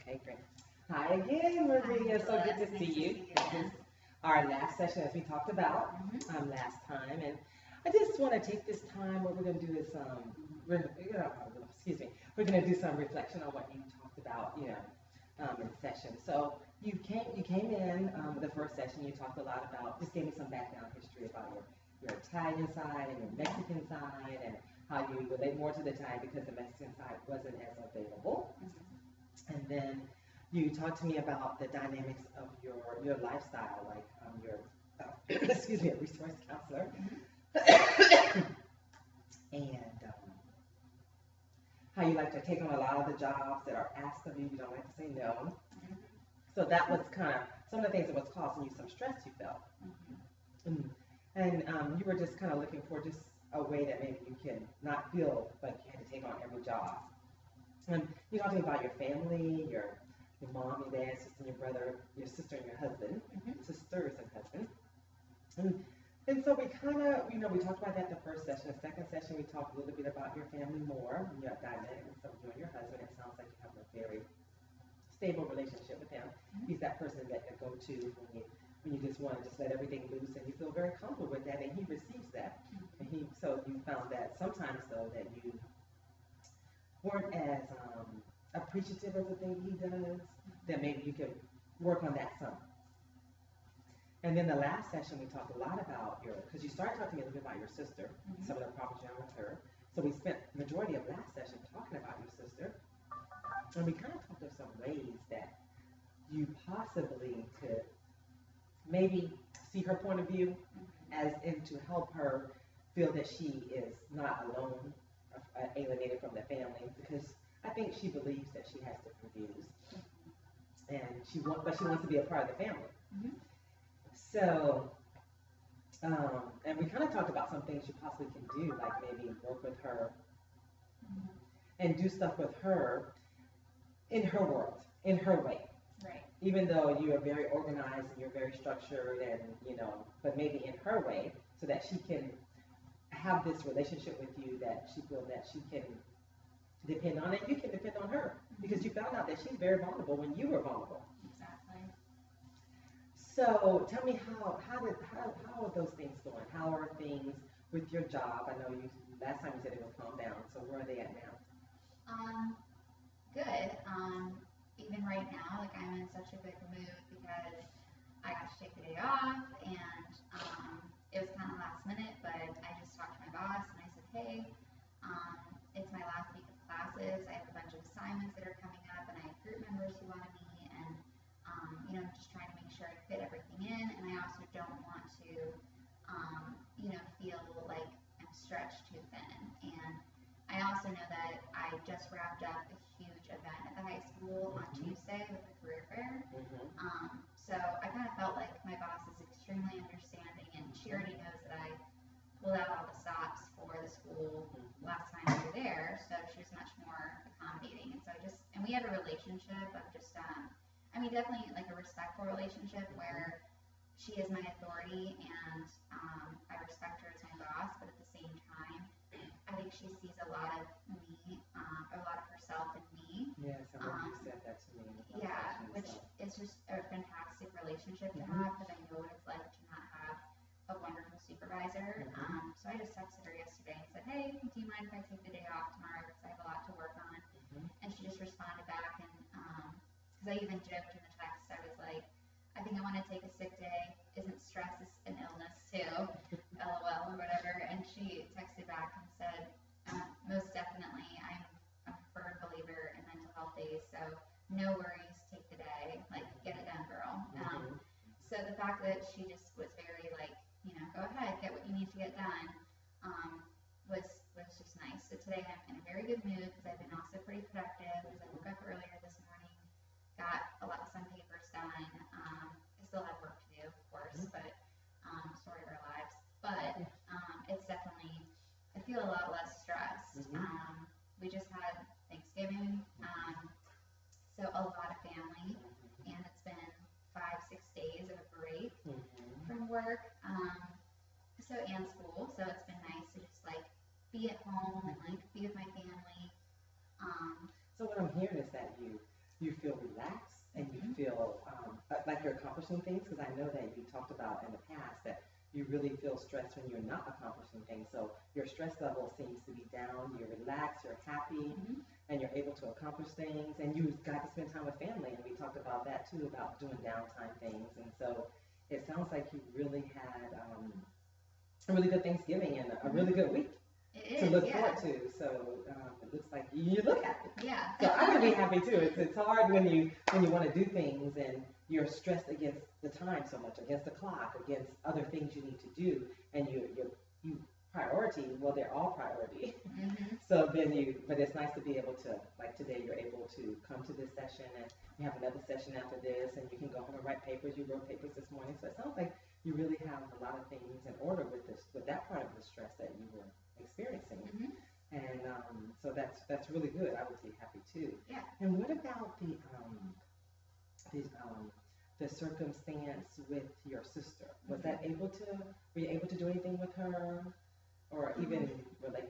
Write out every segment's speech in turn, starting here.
Okay, great. Hi again, Maria. So good to see you. This is our last session, as we talked about last time, and I just want to take this time. What we're going to do is, excuse me, we're going to do some reflection on what you talked about, in session. So you came in the first session. You talked a lot about, just gave me some background history about your Italian side and your Mexican side, and how you relate more to the Italian because the Mexican side wasn't as available. And then you talked to me about the dynamics of your lifestyle, like your excuse me, a resource counselor, and how you like to take on a lot of the jobs that are asked of you. You don't like to say no. So that was kind of some of the things that was causing you some stress you felt. And you were just kind of looking for just a way that maybe you can not feel like you had to take on every job. And you talked to me about your family, your mom, your dad, sister, your brother, your sister, and your husband, sisters and husband. And so we kind of, we talked about that the first session. The second session, we talked a little bit about your family more, and your dynamics of you and your husband. It sounds like you have a very stable relationship with him. He's that person that you go to when you just want to just let everything loose, and you feel very comfortable with that, and he receives that. And so you found that sometimes, though, that you weren't as appreciative of the thing he does, that maybe you could work on that some. And then the last session, we talked a lot about because you started talking to me a little bit about your sister, some of the problems you had with her. So we spent the majority of last session talking about your sister. And we kind of talked of some ways that you possibly could maybe see her point of view as in to help her feel that she is not alone, alienated from the family, because I think she believes that she has different views, and but she wants to be a part of the family. So, and we kind of talked about some things you possibly can do, like maybe work with her and do stuff with her in her world, in her way. Right. Even though you are very organized and you're very structured, and but maybe in her way, so that she can have this relationship with you that she feels that she can depend on, and you can depend on her, because you found out that she's very vulnerable when you were vulnerable. Exactly. So tell me how are those things going? How are things with your job? I know last time you said it would calm down. So where are they at now? Good. Even right now, like I'm in such a good mood because I got to take the day off, and it was kind of last minute, but I just talked to my boss and I said, hey, it's my last week of classes. I have a bunch of assignments that are coming up, and I have group members who want to meet, and I'm just trying to make sure I fit everything in, and I also don't want to, feel like I'm stretched too thin. And I also know that I just wrapped up a huge event at the high school on Tuesday with the career fair. So I kind of felt like my boss is extremely understanding, and she already knows that I pulled out all the stops for the school last time we were there, so she was much more accommodating. And so we have a relationship of just, definitely like a respectful relationship where she is my authority, and I respect her as my boss, but at the same time, I think she sees a lot of me, a lot of herself in me. Yes, I remember you said that to me. Yeah, which is just a fantastic relationship to have, because I know what it's like to not have a wonderful supervisor. So I just texted her yesterday and said, hey, do you mind if I take the day off tomorrow, because I have a lot to work on? And she just responded back, and because I even joked in the text, I was like, I think I want to take a sick day. Isn't stress an illness too? LOL or whatever. And she texted back and said, most definitely, I'm a firm believer in mental health days, so no worries, take the day, like get it done, girl. So the fact that she just was very like, go ahead, get what you need to get done, was just nice. So today I'm in a very good mood because I've been also pretty productive, because I woke up earlier this morning, got some papers done. I still have work to do, of course, but story of our lives. But it's definitely, I feel a lot less stressed. We just had Thanksgiving, so a lot of family, and it's been 5-6 days of a break from work, and school. So it's been nice to just like be at home and like be with my family. So what I'm hearing is that you you feel relaxed and you feel like you're accomplishing things, because I know that you talked about in the past that you really feel stressed when you're not accomplishing things. So your stress level seems to be down, you're relaxed, you're happy, and you're able to accomplish things, and you got to spend time with family, and we talked about that too, about doing downtime things. And so it sounds like you really had a really good Thanksgiving and a really good week to look forward to. So it looks like you look happy. Yeah. So I would be happy too. It's hard when you want to do things and you're stressed against the time so much, against the clock, against other things you need to do, and you priority. Well, they're all priority. So then but it's nice to be able to, like today, you're able to come to this session and you have another session after this, and you can go home and write papers. You wrote papers this morning, so it sounds like you really have a lot of things in order with that part of the stress that you were experiencing. And so that's really good. I would be happy too. Yeah. And what about the circumstance with your sister? Was that were you able to do anything with her, or even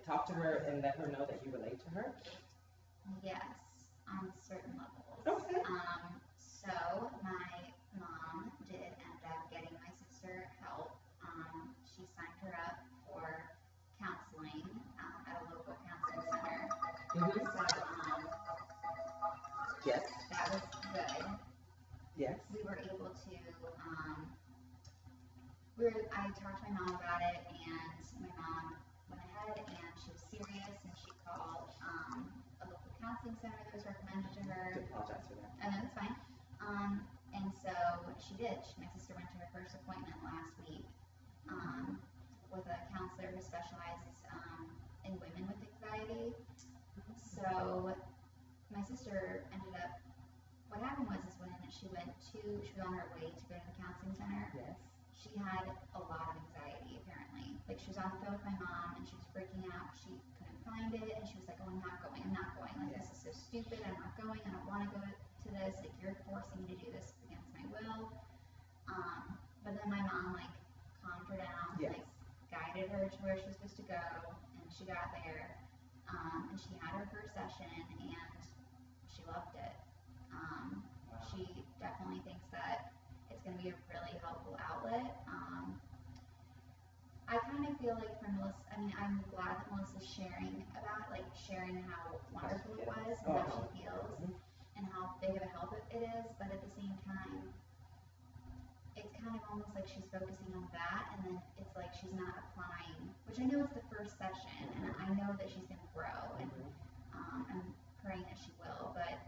talk to her and let her know that you relate to her? Yes, on certain levels. Okay. So my mom did end up getting my sister help. She signed her up for counseling at a local counseling center. So Yes. that was good. Yes. We were able to, I talked to my mom about it, and my mom went ahead and she was serious, and she called a local counseling center that was recommended to her. I apologize for that. Oh, no, that's fine. And so she did. My sister went to her first appointment last week with a counselor who specializes in women with anxiety. So my sister ended up, what happened was when she was on her way to go to the counseling center. Yes. She had a lot of anxiety, apparently. Like, she was on the phone with my mom, and she was freaking out. She couldn't find it, and she was like, oh, I'm not going. Like, this is so stupid. I'm not going. I don't want to go to this. Like, you're forcing me to do this against my will. But then my mom, calmed her down, guided her to where she was supposed to go, and she got there, and she had her first session, and she loved it. She definitely thinks that it's going to be a really helpful outlet. I kind of feel like for Melissa, I'm glad that Melissa's sharing how wonderful it was and how she feels and how big of a help it is, but at the same time, it's kind of almost like she's focusing on that, and then it's like she's not applying, which I know is the first session, and I know that she's going to grow, and I'm praying that she will, but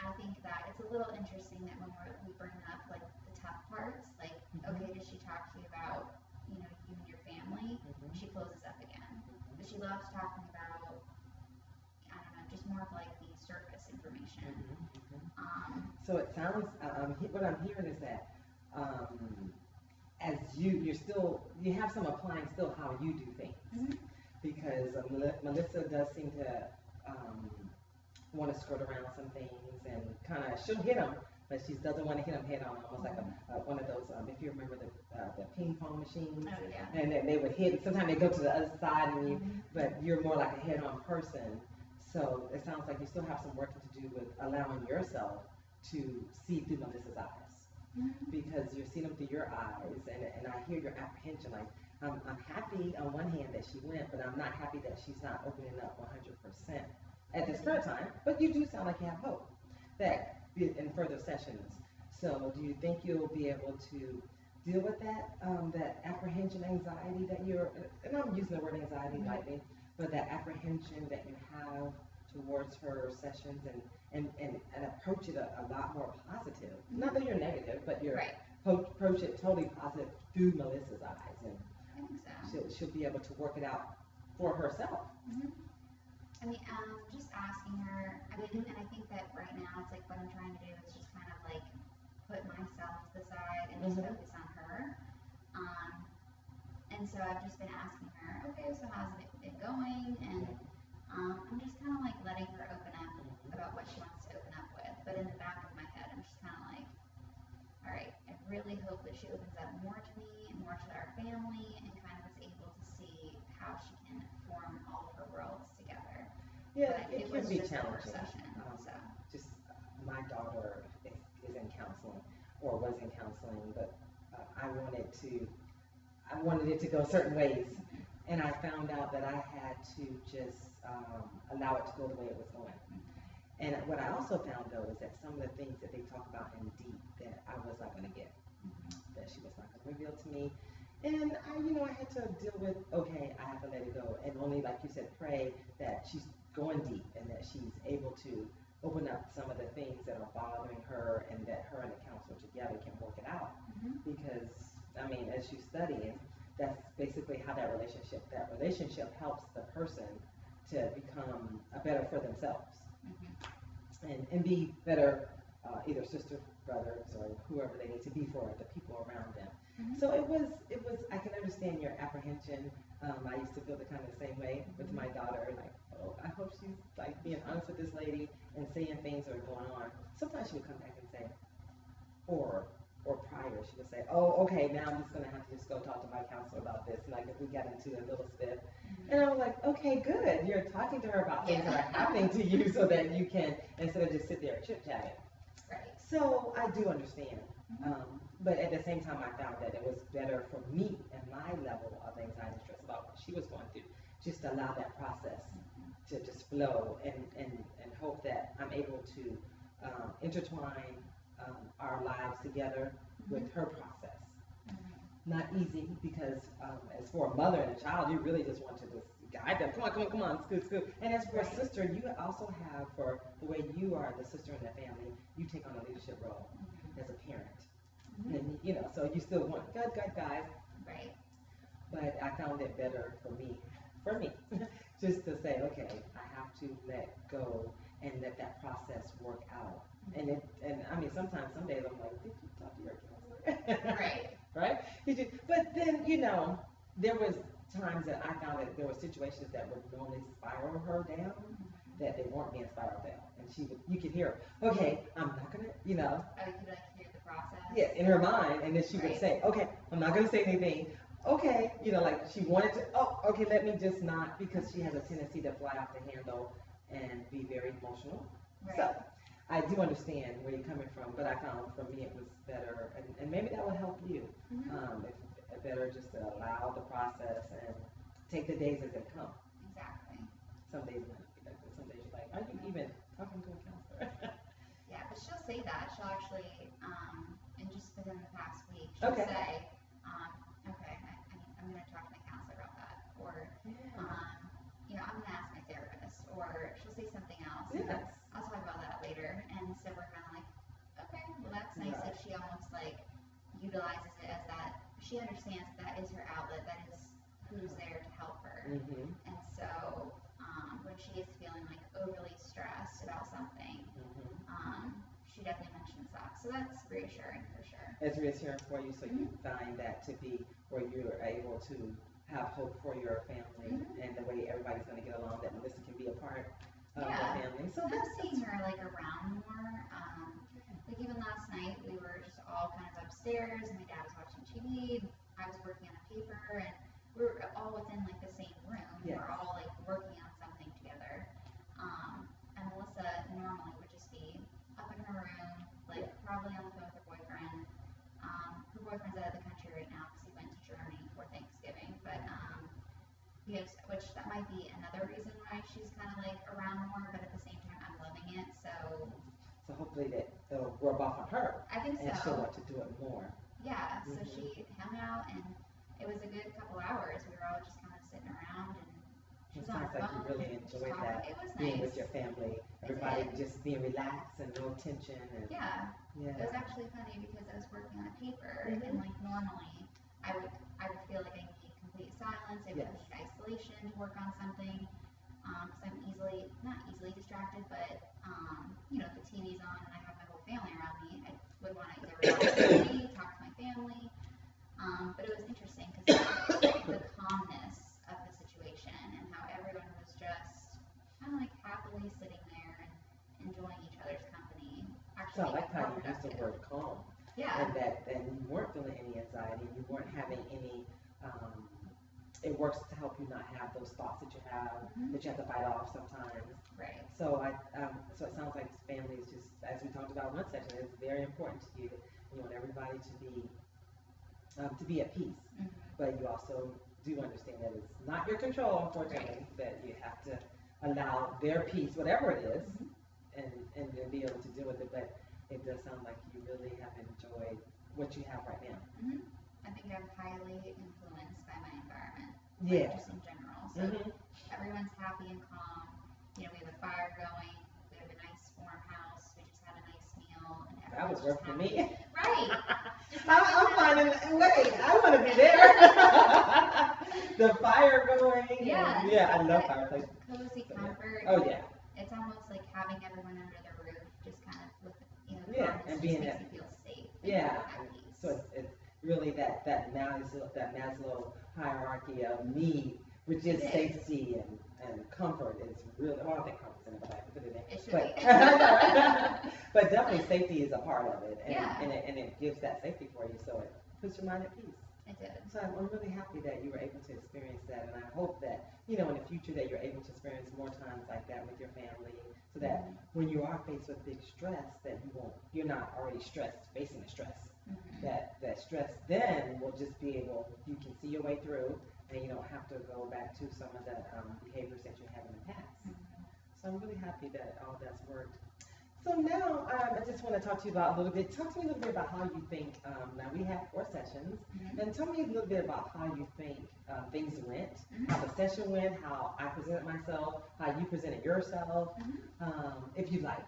I think that it's a little interesting that when we bring up the tough parts, okay, does she talk to you about you and your family? She closes up again, but she loves talking about, I don't know, just more of the surface information. So it sounds, what I'm hearing is that as you have some applying still how you do things, because Melissa does seem to want to skirt around some things and kind of, she'll hit them, but she doesn't want to hit them head on, almost like one of those, if you remember the ping pong machines, and then they would hit, sometimes they go to the other side, but you're more like a head on person. So it sounds like you still have some work to do with allowing yourself to see through Melissa's eyes, because you're seeing them through your eyes, and I hear your apprehension, I'm happy on one hand that she went, but I'm not happy that she's not opening up 100% at this current time, but you do sound like you have hope that in further sessions. So do you think you'll be able to deal with that apprehension, anxiety that and I'm using the word anxiety lightly, but that apprehension that you have towards her sessions and approach it a lot more positive. Not that you're negative, but you're approach it totally positive through Melissa's eyes, and I think so. She'll be able to work it out for herself. Just asking her, and I think that right now it's what I'm trying to do is just kind of put myself to the side and just focus on her. And so I've just been asking her, okay, so how's it been going? And I'm just kind of letting her open up about what she wants to open up with. But in the back of my head, I'm just kind of all right, I really hope that she opens up more to me, more to our family, and kind of is able to see how she can form all of her worlds together. Yeah, but it can be challenging. Session, just my daughter is in counseling or was in counseling, but I wanted it to go certain ways, and I found out that I had to just allow it to go the way it was going. And what I also found though is that some of the things that they talk about in deep that I was not going to get, that she was not going to reveal to me, and I had to deal with, okay, I have to let it go, and only, like you said, pray that she's going deep and that she's able to open up some of the things that are bothering her, and that her and the counselor together can work it out. Because as you study, that's basically how that relationship helps the person to become better for themselves, and be better, either sister, brothers, or whoever they need to be for the people around them. So it was, I can understand your apprehension. I used to feel the kind of the same way with my daughter, like, oh, I hope she's like being honest with this lady and saying things that are going on. Sometimes she would come back and say, or prior, she would say, oh, okay, now I'm just going to have to just go talk to my counselor about this, like if we got into a little spit. And I was like, okay, good. You're talking to her about things that are happening to you so that you can, instead of just sit there chit-chatting. Right. So I do understand. But at the same time, I found that it was better for me and my level of anxiety and stress about what she was going through, just to allow that process to just flow, and hope that I'm able to intertwine our lives together with her process. Not easy, because as for a mother and a child, you really just want to just guide them. Come on, scoot. And as for a sister, you also have, for the way you are the sister in the family, you take on a leadership role as a parent. And so you still want good guys. Right. But I found it better for me, just to say, okay, I have to let go and let that process work out. And sometimes, some days I'm like, did you talk to your counselor? Right. Right? But then, there was times that I found that there were situations that would normally spiral her down, that they weren't being spiraled down. And you could hear her, okay, I'm not going to, Oh, you could hear the process? Yeah, in her mind. And then she would say, okay, I'm not going to say anything. Okay, like she wanted to, okay, let me just not, because she has a tendency to fly off the handle and be very emotional. Right. So I do understand where you're coming from, but I found for me it was better, and maybe that will help you. It's better just to allow the process and take the days as they come. Exactly. Some days might be like this. Some days you're like, are you even talking to a counselor? Yeah, but she'll say that. She'll actually, and just within the past week, she'll say, okay, I'm going to talk to my counselor about that. Or, I'm going to ask my therapist. Or she'll say something else. Yes. I'll talk about that later. And so we're kind of like, okay, well, that's nice that she almost like utilizes it as that. She understands that is her outlet. That is who's there to help her. And so when she is feeling like overly stressed about something, she definitely mentions that. So that's reassuring for sure. It's reassuring for you, so you find that to be where you're able to have hope for your family, and the way everybody's going to get along, that Melissa can be a part of the family. So I'm seeing her like around more. Like even last night, we were just all kind of upstairs, and my dad was watching TV, I was working on a paper, and we were all within like the same room. Yes. We're all like working on something together. And Melissa normally would just be up in her room, like probably on the phone with her boyfriend. Her boyfriend's out of the country right now because he went to Germany for Thanksgiving, but which that might be another reason why she's kind of like around more, but at the same time I'm loving it, so hopefully that'll rub off on her. I think and so. she'll want to do it more. Yeah, so she hung out, and it was a good couple hours. We were all just kind of sitting around, and she It was on sounds her like you phone. really enjoyed that, It was being nice. with your family, everybody just being relaxed and no tension. And Yeah. It was actually funny because I was working on a paper, and like normally I would feel like I need complete silence. I would need isolation to work on something, because I'm not easily distracted, but if the TV's on and I have my whole family around me, I would want to either watch TV, talk to my family. But it was interesting because the calmness of the situation and how everyone was just kind of like happily sitting there and enjoying each other's company. So I Actually, like how you used the word calm. Yeah. And you weren't feeling any anxiety, you weren't having any it works to help you not have those thoughts that you have, that you have to fight off sometimes. Right. So so it sounds like family is just, as we talked about in one session, is very important to you. You want everybody to be at peace, but you also do understand that it's not your control, unfortunately, that you have to allow their peace, whatever it is, and then be able to deal with it. But it does sound like you really have enjoyed what you have right now. I think I'm highly influenced by my environment, Yeah. just in general. So everyone's happy and calm. You know, we have a fire going. We have a nice warm house. We just had a nice meal, and That was everyone's work just for happy. me. Right. I'm finding, wait, I want to be there. The fire going. Yeah. Yeah, I love fireplaces. Cozy comfort. Oh, yeah. It's almost like having everyone under the roof, just kind of with, Yeah, calm, and just being makes at you feel safe. Yeah. At peace. So it's really that Maslow hierarchy of need, which is safety and comfort is really, well, I don't think comfort's in it, but I have to put it in. It should But, be. but definitely safety is a part of it, and, Yeah. and it gives that safety for you, so it puts your mind at peace. It did. So I'm really happy that you were able to experience that, and I hope that, you know, in the future that you're able to experience more times like that with your family, so that when you are faced with big stress, that you're not already stressed, facing the stress. That stress then will just be able, you can see your way through, and you don't have to go back to some of the behaviors that you had in the past. So I'm really happy that all that's worked. So now I just want to talk to you about talk to me a little bit about how you think, now we have 4 sessions, and tell me a little bit about how you think things went, how the session went, how I presented myself, how you presented yourself, if you like.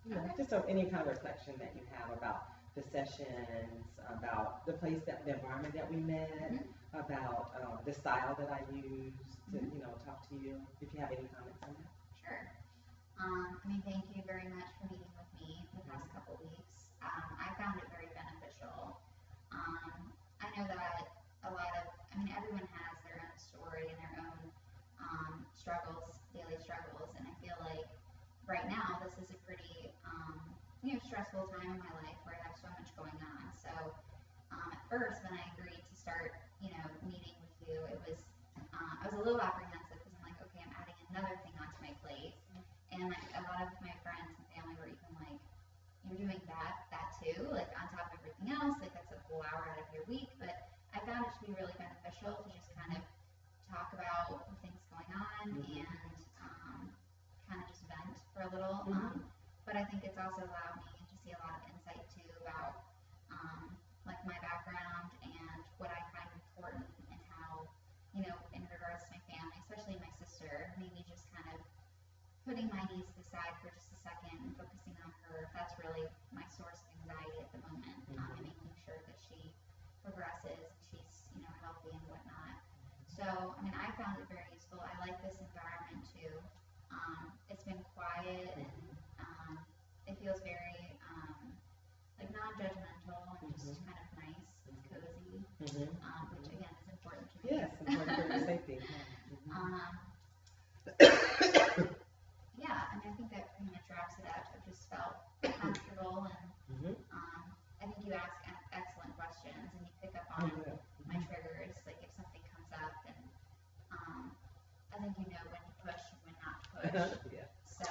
You know, just any kind of reflection that you have about the sessions, about the environment that we met, about the style that I used to, talk to you, if you have any comments on that. Sure. Thank you very much for meeting with me the past couple weeks. I found it very beneficial. I know that everyone has their own story and their own daily struggles, and I feel like right now this is a pretty, stressful time in my life where I have so much going on. So at first, when I agreed to start, meeting with you, it was, I was a little apprehensive because I'm like, okay, I'm adding another thing onto my plate. And a lot of my friends and family were even like, you're doing that too, like on top of everything else, like that's a whole hour out of your week. But I found it to be really beneficial to just kind of talk about the things going on and kind of just vent for a little. But I think it's also allowed me to see a lot of insight too about like my background and what I find important and how, in regards to my family, especially my sister, maybe just kind of putting my needs aside for just a second and focusing on her. That's really my source of anxiety at the moment, and making sure that she progresses and she's, healthy and whatnot. So, I found it very useful. I like this environment too. It's been quiet and it feels very like non-judgmental and just kind of nice and cozy, which again is important to me. Yes, important for your safety. Yeah, I think that pretty much wraps it up. I just felt comfortable, and I think you ask excellent questions, and you pick up on my triggers, like if something comes up, and I think you know when to push and when not to push. So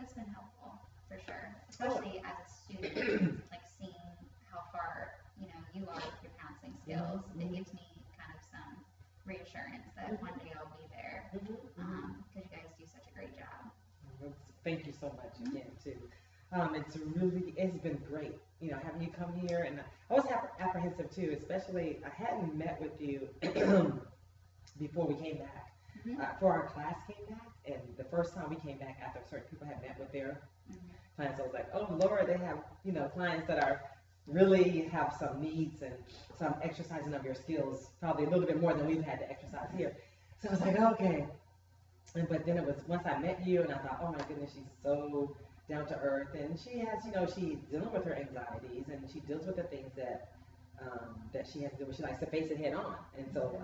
that's been helpful for sure, especially as a student, like seeing how far you are with your counseling skills. It gives me kind of some reassurance that one day I'll be there, because you guys do such a great job. Thank you so much again too. It's been great, having you come here, and I was apprehensive too, especially I hadn't met with you before we came back. Before our class came back, and the first time we came back after certain people had met with their clients, I was like, oh Lord, they have clients that really have some needs and some exercising of your skills, probably a little bit more than we've had to exercise here. So I was like, okay. But then it was once I met you, and I thought, oh my goodness, she's so down to earth, and she has, she's dealing with her anxieties, and she deals with the things that she has to do. She likes to face it head on, and so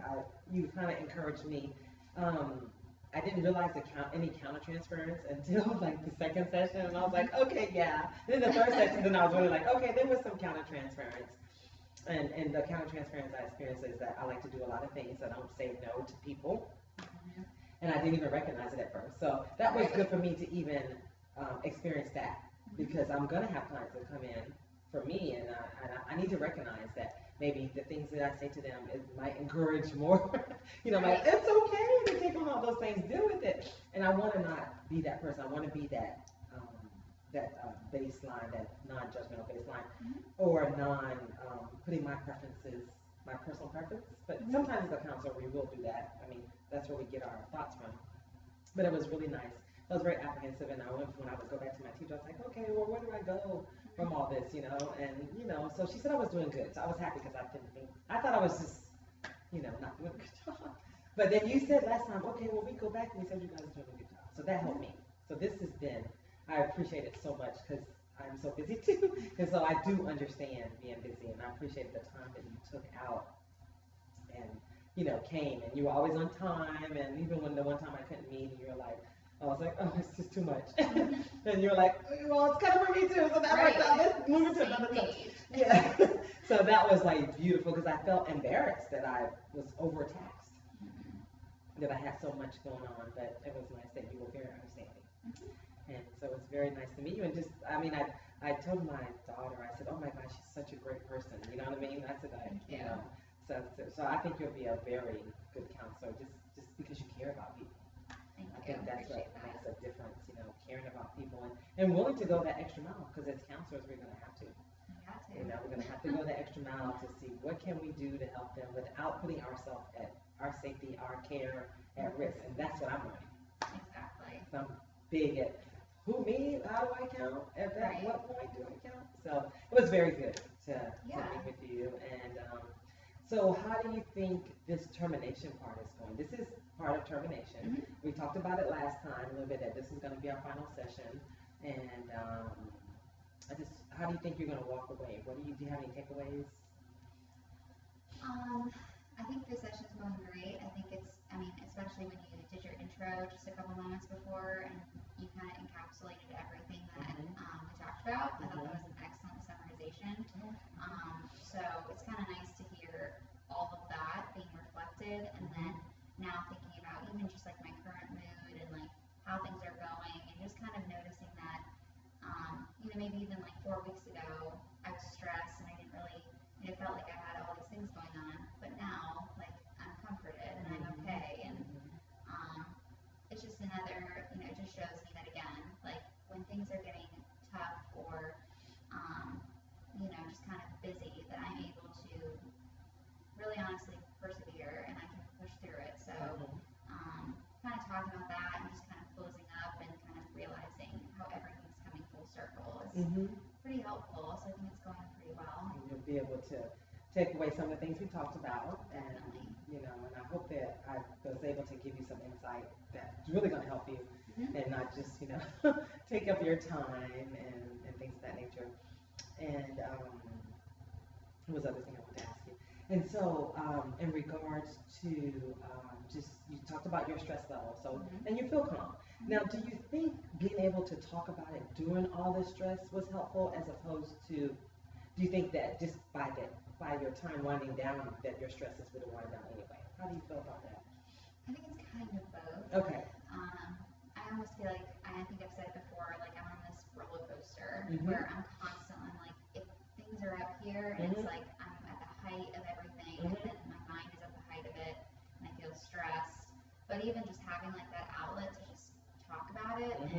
you kind of encouraged me. I didn't realize any countertransference until like the second session, and I was like, okay, yeah. And then the third session, then I was really like, okay, there was some countertransference. And the kind of transparency I experience is that I like to do a lot of things. I don't say no to people. Mhm. And I didn't even recognize it at first. So that was good for me to even experience that, because I'm gonna have clients that come in for me, and I need to recognize that maybe the things that I say to them might encourage more. Like, it's okay to take on all those things, deal with it. And I want to not be that person. I want to be that baseline, that non-judgmental baseline, or putting my preferences, my personal preference. But sometimes as a counselor, we will do that. I mean, that's where we get our thoughts from. But it was really nice. I was very apprehensive, and when I would go back to my teacher, I was like, okay, well, where do I go from all this, And so she said I was doing good. So I was happy, because I thought I was just, not doing a good job. But then you said last time, okay, well, we go back and we said you guys are doing a good job. So that helped me. So this has been, I appreciate it so much, because I'm so busy too. And so I do understand being busy, and I appreciate the time that you took out and, came, and you were always on time. And even when the one time I couldn't meet, and you were like, I was like, oh, it's just too much. And you were like, well, it's kind of for me too. So that worked out. Let's move it to another time. Yeah. So that was like beautiful, because I felt embarrassed that I was overtaxed, that I had so much going on. But it was nice that you were very understanding. And so it was very nice to meet you. And just, I told my daughter, I said, oh my gosh, she's such a great person. You know what I mean? I said, so I think you'll be a very good counselor, just because you care about people. I think that's what makes a difference, caring about people and willing to go that extra mile, because as counselors, we're going to have to. We're going to have to go that extra mile to see what can we do to help them without putting ourselves at our safety, our care at risk. And that's what I'm learning. Exactly. So I'm big at me, how do I count? What point do I count? So it was very good to meet with you. And so how do you think this termination part is going? This is part of termination. We talked about it last time a little bit, that this is going to be our final session. And how do you think you're going to walk away? Do you have any takeaways? I think the session's going great. I think especially when you did your intro just a couple moments before, and you kind of encapsulated everything that we talked about. I thought that was an excellent summarization. So it's kind of nice to hear all of that being reflected, and then now thinking about even just like my current mood and like how things are going, and just kind of noticing that, maybe even like 4 weeks ago, I was stressed and I didn't really, it felt like I had all these things going on, but now, like, I'm comforted and I'm okay, and it's just another, it just shows me that again, like, when things are getting tough or, just kind of busy, that I'm able to really honestly persevere and I can push through it. So, kind of talking about that and just kind of closing up and kind of realizing how everything's coming full circle is pretty helpful. So I think it's going pretty well. And you'll be able to take away some of the things we talked about. Definitely. And I hope that I was able to give you some insight that's really going to help you, and not just, take up your time and things of that nature. And what was the other thing I wanted to ask you? And so, in regards to you talked about your stress level, so and you feel calm. Now, do you think being able to talk about it during all this stress was helpful, as opposed to, do you think that just by your time winding down, that your stresses would have wound down anyway? How do you feel about that? I think it's kind of both. Okay. I almost feel like, I think I've said it before, like I'm on this roller coaster where I'm constantly like, if things are up here and it's like I'm at the height of everything, and then my mind is at the height of it, and I feel stressed. But even just having like that outlet to just talk about it and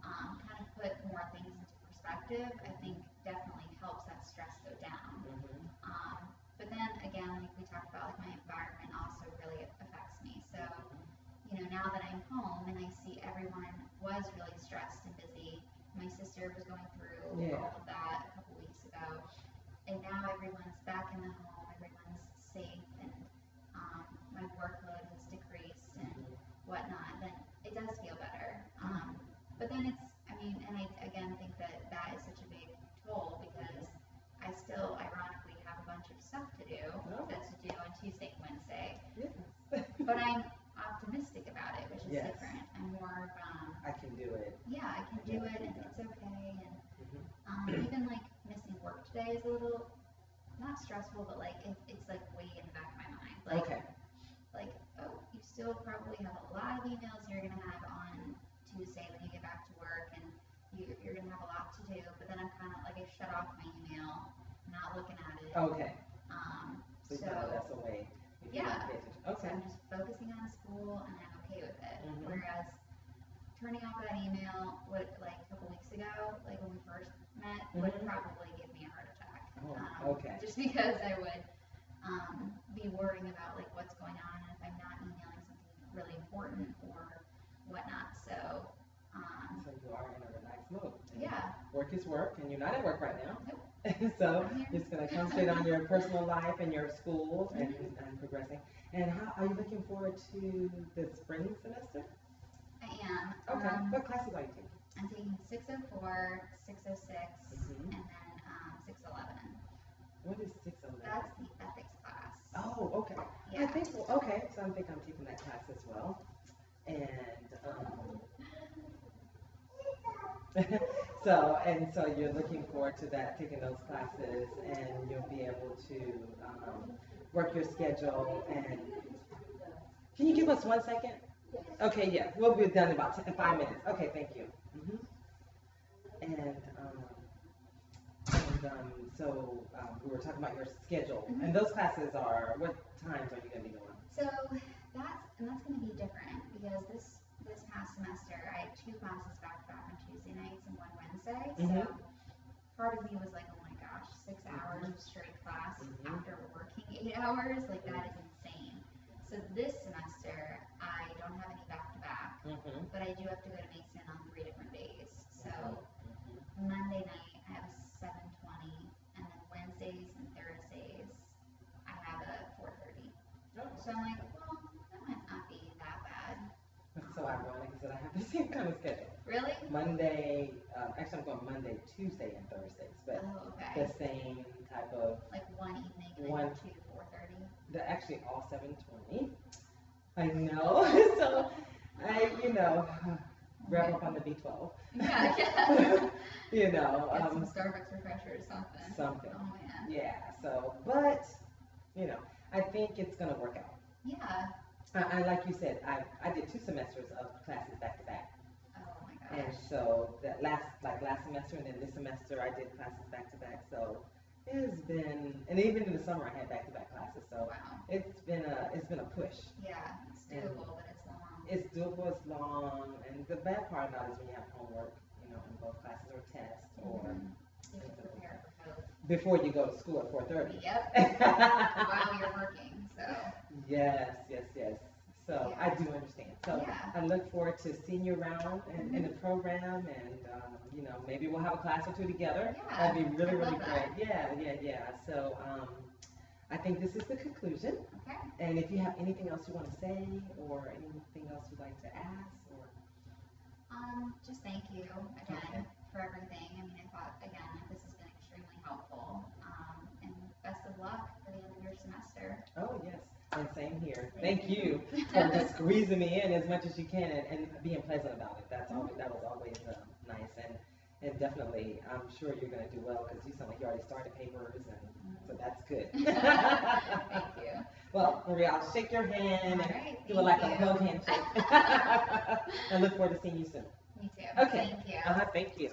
kind of put more things into perspective, I think definitely helps that stress go down. But then again, like we talked about, like my environment also really affects me. So, now that I'm home and I see everyone was really stressed and busy, my sister was going through all of that a couple weeks ago, and now everyone's back in the home, everyone's safe, and my workload has decreased and whatnot, then it does feel better. But then it's, and I again think that is such a big toll, because I still ironically have a bunch of stuff to do that's due on Tuesday and Wednesday. Yes. But I'm optimistic about it, which is different. I'm more I can do it. Yeah, I can do it, and it's okay. And even like missing work today is a little not stressful, but like it's like way in the back of my mind. Like, Okay. like, oh, you still probably have a lot of emails you're gonna have on Tuesday when you get back to work, and you're gonna have a lot to do. But then I'm kind of like I shut off my email, not looking at it. Okay. So you know that's a way. If you yeah. don't pay attention. Okay. So I'm just focusing on school, and I'm okay with it. Mhm. Whereas turning off that email, like a couple weeks ago, like when we first met, would probably give me a heart attack. Oh, okay. Just because I would be worrying about like what's going on, and if I'm not emailing something really important or whatnot. So you are in a relaxed mode. And yeah. Work is work, and you're not at work right now. Nope. So you're just going to concentrate on your personal life and your school and progressing. And how are you looking forward to the spring semester? I am. Okay. What classes are you taking? I'm taking 604, 606, and then 611. What is 611? That's the ethics class. Oh, okay. Yeah. I think, okay, so I think I'm taking that class as well. And so you're looking forward to that, taking those classes, and you'll be able to work your schedule. And can you give us 1 second? Okay, yeah, we'll be done in about 5 minutes. Okay, thank you. So we were talking about your schedule, and those classes are, what times are you going to be doing? So that's going to be different because this past semester I had 2 classes back to back on Tuesday nights and 1 Wednesday. So part of me was like, oh my gosh, 6 hours of straight class after working 8 hours, like that is insane. So this semester I don't have any back to back, but I do have to go to Mason on 3 different days. So Monday night I have a 7:20, and then Wednesdays and Thursdays I have a 4:30. So I'm like, well, that might not be that bad. That's so ironic because I have the same kind of schedule. Really? Monday, actually I'm going Monday, Tuesday, and Thursdays, but the same type of. Like one evening and then 2 to 4:30? They're actually all 7:20. I know. So rev up on the B12. Yeah. You know. Get some Starbucks refresher or something. Something. Oh man. Yeah. So, but I think it's gonna work out. Yeah. I like you said, I did 2 semesters of classes back to back. Oh my gosh. And so that last semester, and then this semester I did classes back to back. So it's been, and even in the summer I had back to back classes. So wow. it's been a push. Yeah, it's doable, but it's long. It's doable, it's long, and the bad part about it is when you have homework, in both classes or tests, or you can prepare for both before you go to school at 4:30. Yep. While you're working, so. Yes. So yeah. I do understand. So I look forward to seeing you around in the program, and maybe we'll have a class or 2 together. Yeah, that'd be really great. That. Yeah. So I think this is the conclusion. Okay. And if you have anything else you want to say, or anything else you'd like to ask, or just thank you again for everything. I mean, I thought again that this has been extremely helpful. And best of luck for the end of your semester. Oh yes. And same here. Thank you for just squeezing me in as much as you can, and being pleasant about it. That was always nice, and definitely I'm sure you're going to do well because you sound like you already started papers, and so that's good. Thank you. Well, Maria, I'll shake your hand and do it like a hug handshake. I look forward to seeing you soon. Me too. Okay. Thank you. Thank you.